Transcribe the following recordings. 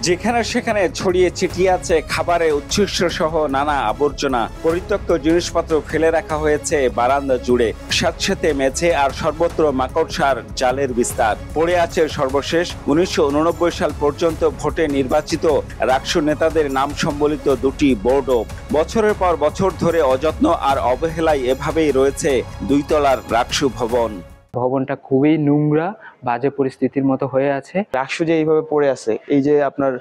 যেখানে সেখানে ছড়িয়ে ছিটিয়ে আছে খাবারে উচ্ছিষ্ট সহ নানা আবর্জনা। পরিত্যক্ত জিনিসপত্র ফেলে রাখা হয়েছে বারান্দা জুড়ে। স্যাঁতসেঁতে মেঝে আর সর্বত্র মাকড়সার জালের বিস্তার। পড়ে আছে সর্বশেষ 1989 সাল পর্যন্ত ভোটে নির্বাচিত রাকসু নেতাদের নাম সম্বলিত দুটি বোর্ডও। বছরের পর বছর ধরে অযত্ন আর অবহেলায় এভাবেই রয়েছে 2 তলার রাকসু ভবন। ভবনটা খুবই নোংরা, বাজে পরিস্থিতির মতো হয়ে আছে। রাকসু যে এইভাবে পড়ে আছে, এই যে আপনার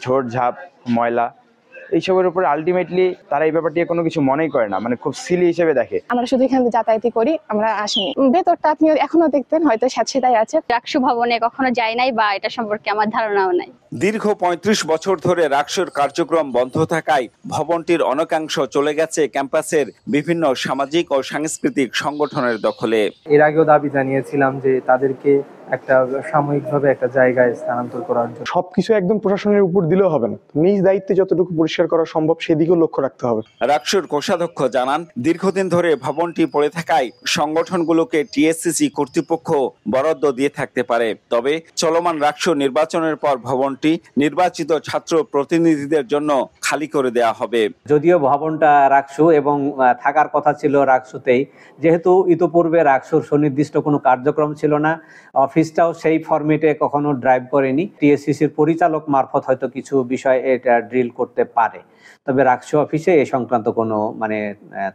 ঝোড় ঝাপ ময়লা এইসবের উপরে আলটিমেটলি তারা এই ব্যাপারটি কোনো কিছু মনেই করে না, মানে খুব সিলি হিসেবে দেখে। আমরা শুধু এখানে যাতায়াতই করি, আমরা আসিনি। ভেতরটা আপনি এখনো দেখতেন, হয়তো স্যাঁতসেঁতাই আছে। রাকসু ভবনে কখনো যাই নাই বা এটা সম্পর্কে আমার ধারণাও নাই। দীর্ঘ 35 বছর ধরে রাকসুর কার্যক্রম বন্ধ থাকায় ভবনটির অনেকাংশ চলে গেছে ক্যাম্পাসের বিভিন্ন সামাজিক ও সাংস্কৃতিক সংগঠনের দখলে। এর আগেও দাবি জানিয়েছিলাম যে তাদেরকে একটা সাময়িকভাবে একটা জায়গায় স্থানান্তর করার জন্য। সবকিছু একদম প্রশাসনের উপর দিলেও হবে না, নিজ দায়িত্বে যতটুকু পরিষ্কার করা সম্ভব সেদিকেও লক্ষ্য রাখতে হবে। রাকসুর কোষাধ্যক্ষ জানান, দীর্ঘদিন ধরে ভবনটি পড়ে থাকায় সংগঠনগুলোকে টিএসসিসি কর্তৃপক্ষ বরাদ্দ দিয়ে থাকতে পারে। তবে চলমান রাকসু নির্বাচনের পর ভবনটি নির্বাচিত ছাত্র প্রতিনিধিদের জন্য খালি করে দেওয়া হবে। যদিও ভবনটা রাকসু এবং থাকার কথা ছিল রাকসুতেই, যেহেতু ইতোপূর্বে রাকসুর সুনির্দিষ্ট কোনো কার্যক্রম ছিল না, অফিসটাও সেই ফরম্যাটে কখনো ড্রাইভ করেনি, টিএসসিসির পরিচালক মারফত হয়তো কিছু বিষয় এটা ড্রিল করতে পারে। তবে রাকসু অফিসে এ সংক্রান্ত কোনো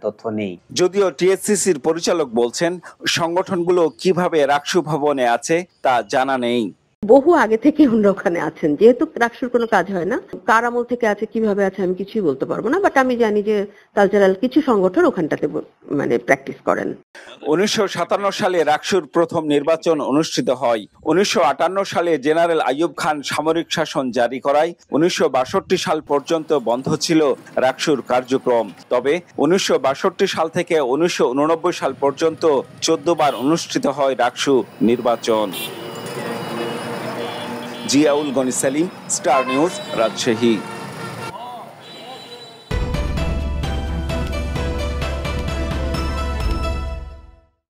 তথ্য নেই। যদিও টিএসসিসির পরিচালক বলছেন, সংগঠনগুলো কিভাবে রাকসু ভবনে আছে তা জানা নেই। বহু আগে থেকে ওনারা ওখানে আছেন, যেহেতু রাকসুর কোনো কাজ হয় না। কার আমল থেকে আছে, কিভাবে আছে আমি কিছুই বলতে পারবো না, বাট আমি জানি যে কালচারাল কিছু সংগঠন ওখানটাতে প্র্যাকটিস করেন। 1957 সালে রাকসুর প্রথম নির্বাচন অনুষ্ঠিত হয়। 1958 সালে জেনারেল আইয়ুব খান সামরিক শাসন জারি করায় 1962 সাল পর্যন্ত বন্ধ ছিল রাকসুর কার্যক্রম। তবে 1962 সাল থেকে 1989 সাল পর্যন্ত 14 বার অনুষ্ঠিত হয় রাকসু নির্বাচন। Ziaul Gani Selim, Star News, Rajshahi.